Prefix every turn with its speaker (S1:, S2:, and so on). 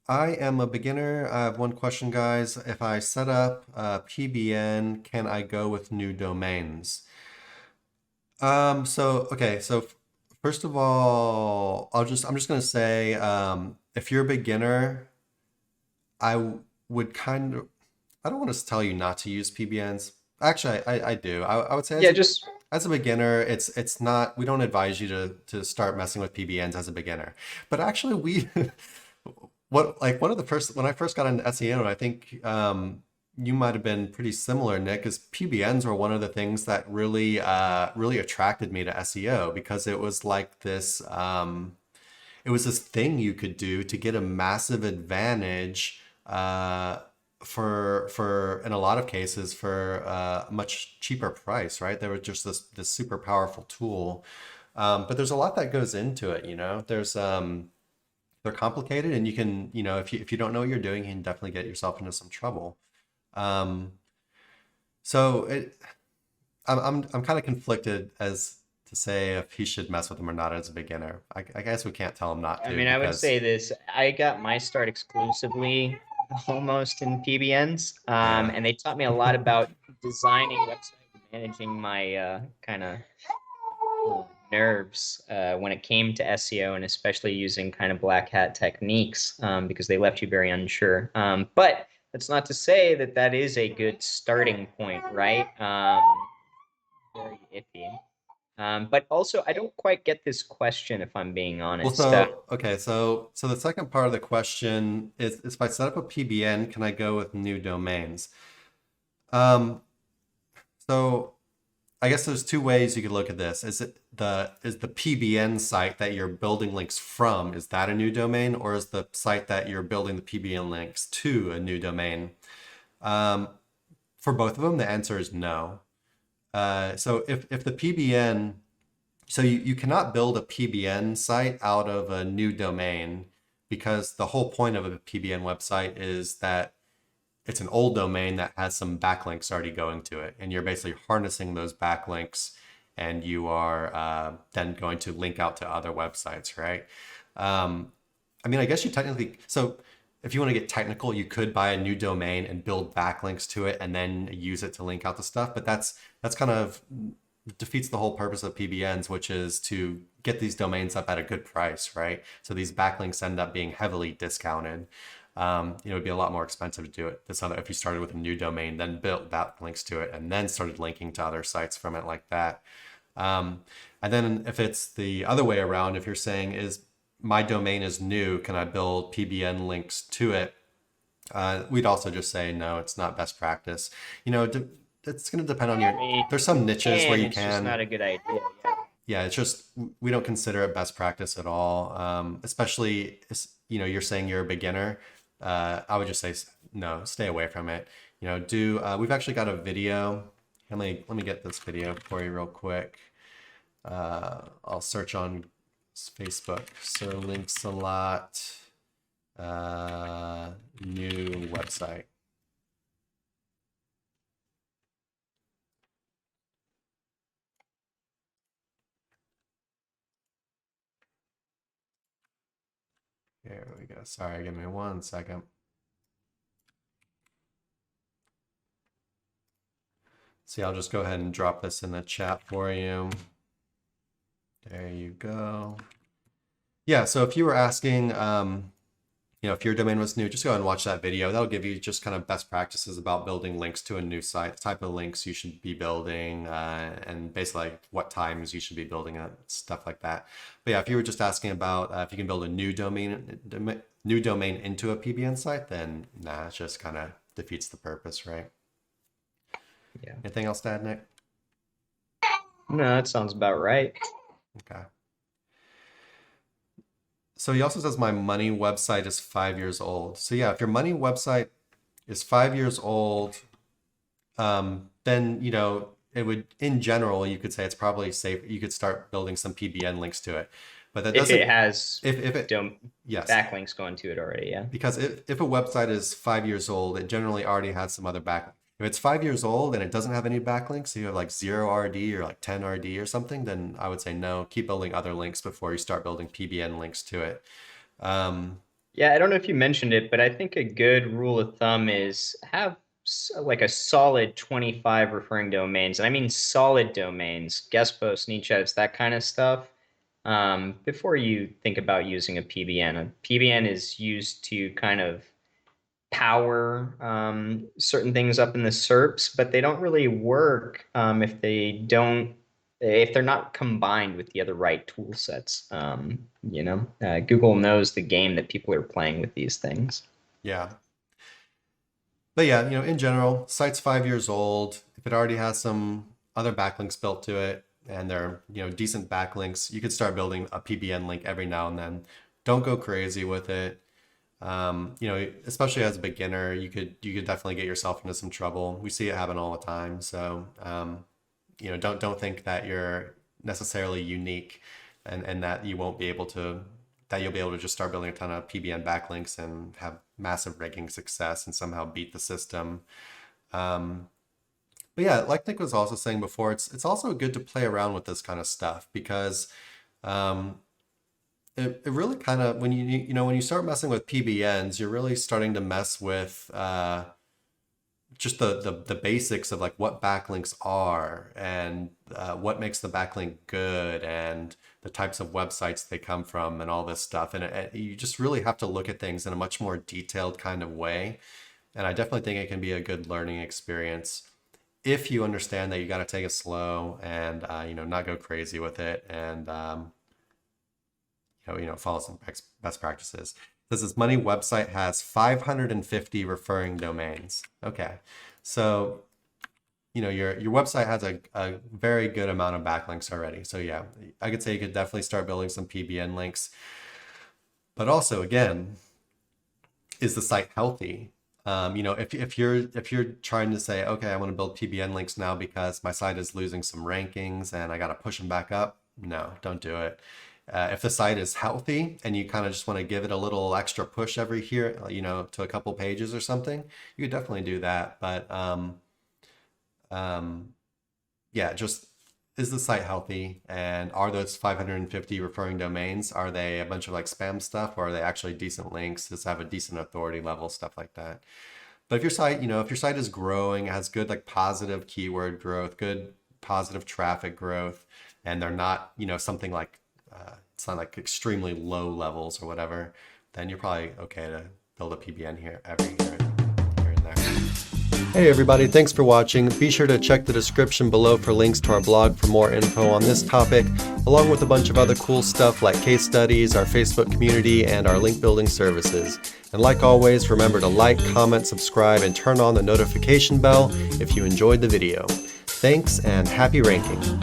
S1: I am a beginner. I have one question, guys. If I set up a PBN, can I go with new domains? So first of all, I'm just gonna say, if you're a beginner, would kind of, I don't want to tell you not to use PBNs. Actually, I do. I would say
S2: Yeah, just
S1: as a beginner, it's not, we don't advise you to start messing with PBNs as a beginner. But actually we one of the first, when I first got into SEO, I think you might have been pretty similar, Nick, is PBNs were one of the things that really attracted me to SEO because it was like this it was this thing you could do to get a massive advantage for in a lot of cases for a much cheaper price, right? They were just this super powerful tool. But there's a lot that goes into it, you know. They're complicated, and you can, you know, if you don't know what you're doing, you can definitely get yourself into some trouble. Um, so it, I'm kind of conflicted as to say if he should mess with them or not as a beginner. I guess we can't tell him not
S2: I
S1: to
S2: mean, I would
S1: because
S2: say this. I got my start exclusively almost in PBNs,
S1: yeah.
S2: and they taught me a lot about designing websites, managing my kind of nerves when it came to SEO, and especially using kind of black hat techniques because they left you very unsure. But that's not to say that that is a good starting point, right? Very iffy. But also, I don't quite get this question if I'm being
S1: Well,
S2: honest.
S1: so okay, so the second part of the question is if I set up a PBN, can I go with new domains? Um, so I guess there's two ways you could look at this. Is the PBN site that you're building links from, is that a new domain, or is the site that you're building the PBN links to a new domain? Um, for both of them, the answer is no. So if the PBN, so you cannot build a PBN site out of a new domain because the whole point of a PBN website is that it's an old domain that has some backlinks already going to it. And you're basically harnessing those backlinks and you are then going to link out to other websites, right? Um, I mean, I guess you technically, so if you want to get technical, you could buy a new domain and build backlinks to it and then use it to link out to stuff. But that's kind of defeats the whole purpose of PBNs, which is to get these domains up at a good price, right? So these backlinks end up being heavily discounted. You know, it'd be a lot more expensive to do it this other if you started with a new domain, then built backlinks to it, and then started linking to other sites from it like that. Um, and then if it's the other way around, if you're saying is my domain is new, can I build PBN links to it? We'd also just say no, it's not best practice. You know, it's going to depend on
S2: I
S1: your.
S2: mean,
S1: There's some niches where
S2: and
S1: you
S2: it's just
S1: can.
S2: not a good idea. Yeah.
S1: Yeah, it's just we don't consider it best practice at all. Especially, you know, you're saying you're a beginner. I would just say no, stay away from it. You know, do we've actually got a video. Let me get this video for you real quick. I'll search on Facebook. So links a lot. New website. Here we go. Sorry, give me 1 second. See, I'll just go ahead and drop this in the chat for you. There you go. Yeah, so if you were asking, you know, if your domain was new, just go ahead and watch that video. That'll give you just kind of best practices about building links to a new site, the type of links you should be building, and basically like what times you should be building it, stuff like that. But yeah, if you were just asking about if you can build a new domain into a PBN site, then nah, it just kind of defeats the purpose, right?
S2: Yeah.
S1: Anything else to add, Nick?
S2: No, that sounds about right.
S1: Okay. So he also says my money website is 5 years old. So yeah, if your money website is 5 years old, then you know it would, in general, you could say it's probably safe. You could start building some PBN links to it, but that
S2: If it
S1: doesn't.
S2: has
S1: If it
S2: dom
S1: yes,
S2: backlinks going to it already, yeah.
S1: because if a website is 5 years old, it generally already has some other back. If it's 5 years old and it doesn't have any backlinks, so you have like 0 RD or like 10 RD or something, then I would say no, keep building other links before you start building PBN links to it. Um,
S2: Yeah, I don't know if you mentioned it, but I think a good rule of thumb is have like a solid 25 referring domains. And I mean solid domains, guest posts, niche edits, that kind of stuff. Before you think about using a PBN. A PBN is used to kind of power certain things up in the SERPs, but they don't really work if they're not combined with the other right tool sets. Google knows the game that people are playing with these things.
S1: Yeah. But yeah, in general, site's 5 years old. If it already has some other backlinks built to it and they're, decent backlinks, you could start building a PBN link every now and then. Don't go crazy with it. Especially as a beginner, you could definitely get yourself into some trouble. We see it happen all the time. So, don't think that you're necessarily unique and that you'll be able to just start building a ton of PBN backlinks and have massive ranking success and somehow beat the system. But yeah, like Nick was also saying before, it's also good to play around with this kind of stuff because it really kind of when you start messing with PBNs, you're really starting to mess with just the basics of like what backlinks are and what makes the backlink good and the types of websites they come from and all this stuff. And you just really have to look at things in a much more detailed kind of way. And I definitely think it can be a good learning experience if you understand that you got to take it slow and not go crazy with it and follow some best practices. It says this money website has 550 referring domains. Okay, so your website has a very good amount of backlinks already. So yeah, I could say you could definitely start building some PBN links. But also, again, is the site healthy? If you're trying to say, okay, I want to build PBN links now because my site is losing some rankings and I got to push them back up, no, don't do it. If the site is healthy and you kind of just want to give it a little extra push every year, to a couple pages or something, you could definitely do that. But yeah, just is the site healthy and are those 550 referring domains, are they a bunch of like spam stuff or are they actually decent links? Does it have a decent authority level, stuff like that? But if your site is growing, has good like positive keyword growth, good positive traffic growth, and they're not, something like it's not like extremely low levels or whatever, then you're probably okay to build a PBN here and there. Hey everybody, thanks for watching. Be sure to check the description below for links to our blog for more info on this topic, along with a bunch of other cool stuff like case studies, our Facebook community, and our link building services. And like always, remember to like, comment, subscribe, and turn on the notification bell if you enjoyed the video. Thanks and happy ranking.